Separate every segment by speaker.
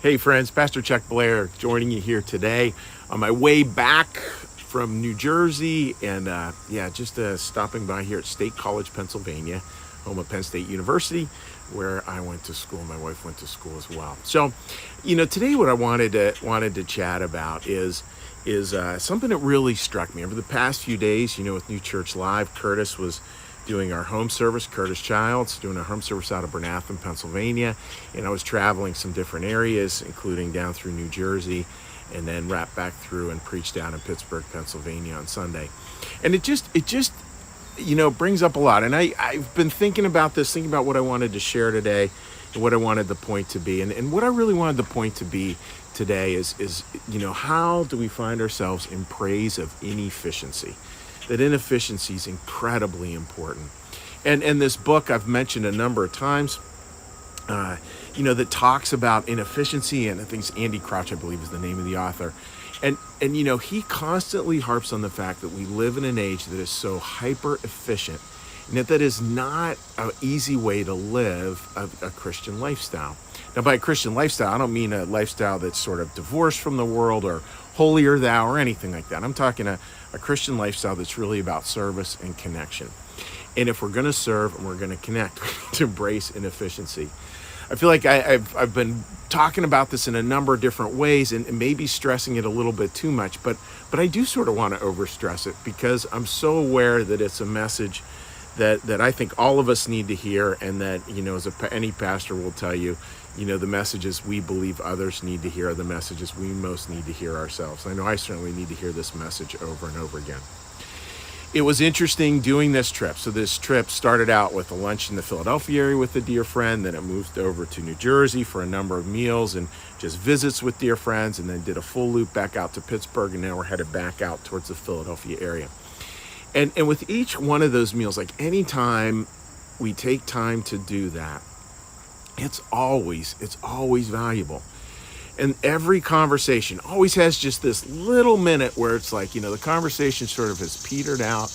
Speaker 1: Hey friends, Pastor Chuck Blair joining you here today on my way back from New Jersey and just stopping by here at State College, Pennsylvania, home of Penn State University, where I went to school. My wife went to school as well. So, today what I wanted to chat about is something that really struck me over the past few days. With New Church Live, Curtis was doing our home service, Curtis Childs, doing a home service out of Bernathen, Pennsylvania. And I was traveling some different areas, including down through New Jersey, and then wrapped back through and preached down in Pittsburgh, Pennsylvania on Sunday. And it just brings up a lot. And I've been thinking about what I wanted to share today and what I wanted the point to be. And what I really wanted the point to be today is how do we find ourselves in praise of inefficiency? That inefficiency is incredibly important. And this book I've mentioned a number of times, that talks about inefficiency, and I think it's Andy Crouch, I believe, is the name of the author. And he constantly harps on the fact that we live in an age that is so hyper efficient, and that is not an easy way to live a Christian lifestyle. Now, by a Christian lifestyle, I don't mean a lifestyle that's sort of divorced from the world or holier thou or anything like that. I'm talking a Christian lifestyle that's really about service and connection. And if we're going to serve and we're going to connect, we need to embrace inefficiency. I feel like I've been talking about this in a number of different ways and maybe stressing it a little bit too much, but I do sort of want to overstress it because I'm so aware that it's a message that I think all of us need to hear, and that, any pastor will tell you, the messages we believe others need to hear are the messages we most need to hear ourselves. I know I certainly need to hear this message over and over again. It was interesting doing this trip. So this trip started out with a lunch in the Philadelphia area with a dear friend, then it moved over to New Jersey for a number of meals and just visits with dear friends, and then did a full loop back out to Pittsburgh, and now we're headed back out towards the Philadelphia area. And with each one of those meals, like anytime we take time to do that, it's always valuable. And every conversation always has just this little minute where it's like, the conversation sort of has petered out,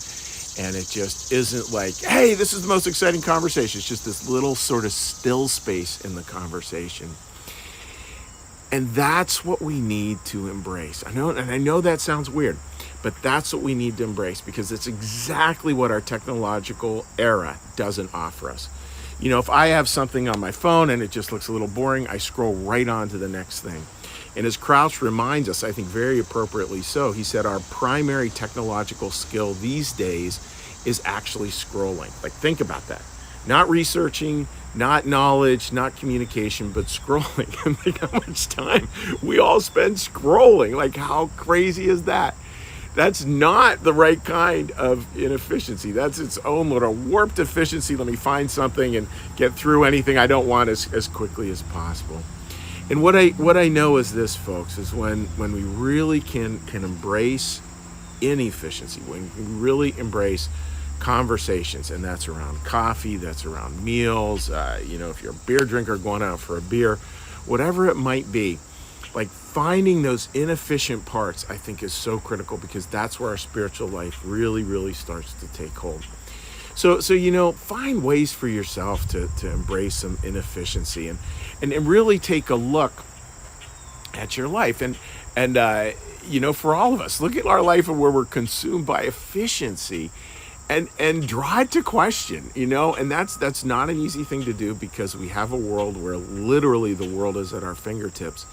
Speaker 1: and it just isn't like, hey, this is the most exciting conversation. It's just this little sort of still space in the conversation. And that's what we need to embrace. I know that sounds weird, but that's what we need to embrace, because it's exactly what our technological era doesn't offer us. If I have something on my phone and it just looks a little boring, I scroll right on to the next thing. And as Crouch reminds us, I think very appropriately so, he said our primary technological skill these days is actually scrolling. Like, think about that. Not researching, not knowledge, not communication, but scrolling. And think how much time we all spend scrolling. Like, how crazy is that? That's not the right kind of inefficiency. That's its own little warped efficiency. Let me find something and get through anything I don't want as quickly as possible. And what I know is this, folks, is when we really can embrace inefficiency, when we really embrace conversations, and that's around coffee, that's around meals, if you're a beer drinker, going out for a beer, whatever it might be, like finding those inefficient parts, I think, is so critical, because that's where our spiritual life really, really starts to take hold. So find ways for yourself to embrace some inefficiency and really take a look at your life. And for all of us, look at our life and where we're consumed by efficiency and draw it to question, and that's not an easy thing to do, because we have a world where literally the world is at our fingertips.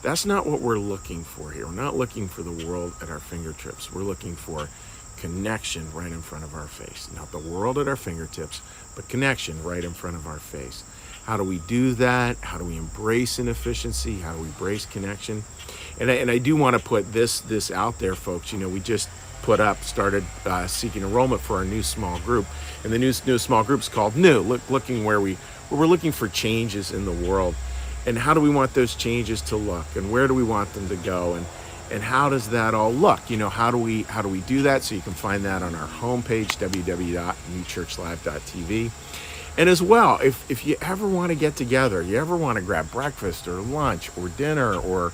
Speaker 1: That's not what we're looking for here. We're not looking for the world at our fingertips. We're looking for connection right in front of our face. Not the world at our fingertips, but connection right in front of our face. How do we do that? How do we embrace inefficiency? How do we embrace connection? And I do want to put this out there, folks. We just started seeking enrollment for our new small group, and the new small group is called New. Looking where we're looking for changes in the world. And how do we want those changes to look, and where do we want them to go, and how does that all look? How do we do that? So you can find that on our homepage, www.newchurchlive.tv. And as well, if you ever want to get together, you ever want to grab breakfast or lunch or dinner or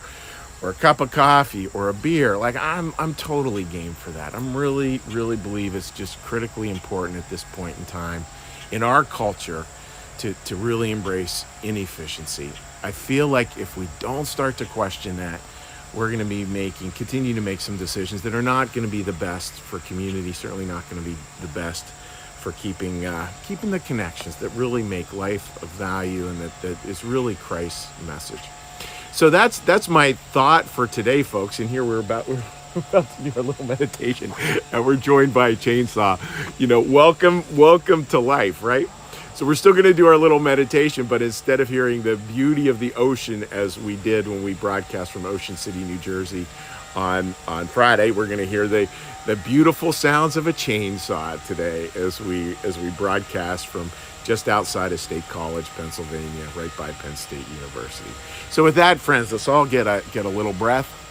Speaker 1: a cup of coffee or a beer, like I'm totally game for that. I'm really, really believe it's just critically important at this point in time in our culture to really embrace inefficiency. I feel like if we don't start to question that, we're going to be continue to make some decisions that are not going to be the best for community, certainly not going to be the best for keeping the connections that really make life of value and that is really Christ's message. So that's my thought for today, folks. And here we're about to do our little meditation, and we're joined by a chainsaw. Welcome to life, right? So we're still going to do our little meditation, but instead of hearing the beauty of the ocean as we did when we broadcast from Ocean City, New Jersey on Friday, we're going to hear the beautiful sounds of a chainsaw today as we broadcast from just outside of State College, Pennsylvania, right by Penn State University. So with that, friends, let's all get a little breath.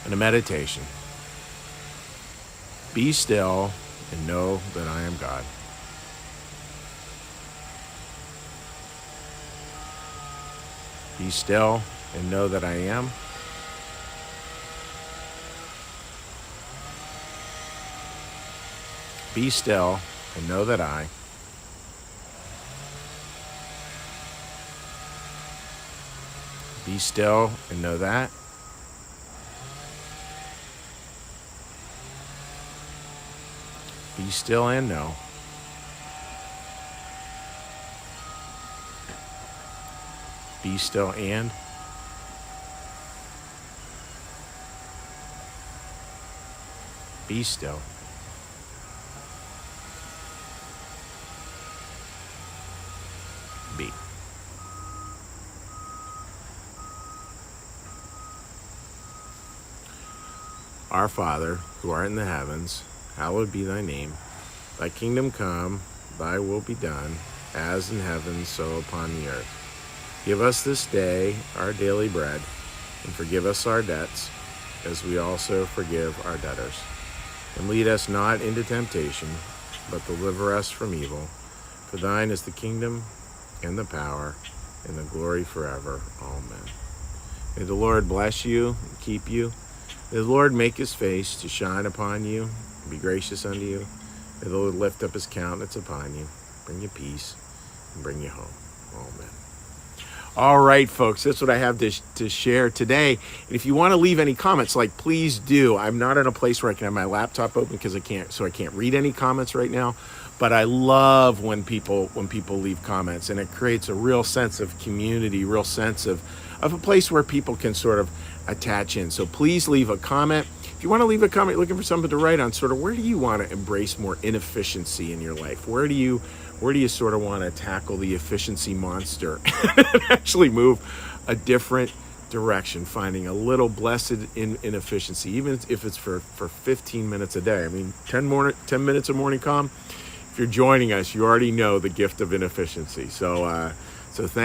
Speaker 1: And a meditation. Be still and know that I am God. Be still and know that I am. Be still and know that I. Be still and know that. Be still and know. Be still and. Be still. Be. Our Father, who art in the heavens, hallowed be thy name. Thy kingdom come, thy will be done, as in heaven, so upon the earth. Give us this day our daily bread, and forgive us our debts, as we also forgive our debtors. And lead us not into temptation, but deliver us from evil. For thine is the kingdom, and the power, and the glory forever. Amen. May the Lord bless you and keep you. May the Lord make his face to shine upon you, and be gracious unto you. May the Lord lift up his countenance upon you, bring you peace, and bring you home. Amen. All right, folks, that's what I have to share today. And if you want to leave any comments, please do. I'm not in a place where I can have my laptop open because I can't read any comments right now. But I love when people leave comments, and it creates a real sense of community, real sense of a place where people can sort of attach in. So please leave a comment. If you want to leave a comment, looking for something to write on, sort of where do you want to embrace more inefficiency in your life? Where do you sort of want to tackle the efficiency monster and actually move a different direction, finding a little blessed inefficiency, even if it's for 15 minutes a day. I mean, 10 minutes of morning calm. If you're joining us, you already know the gift of inefficiency. So thank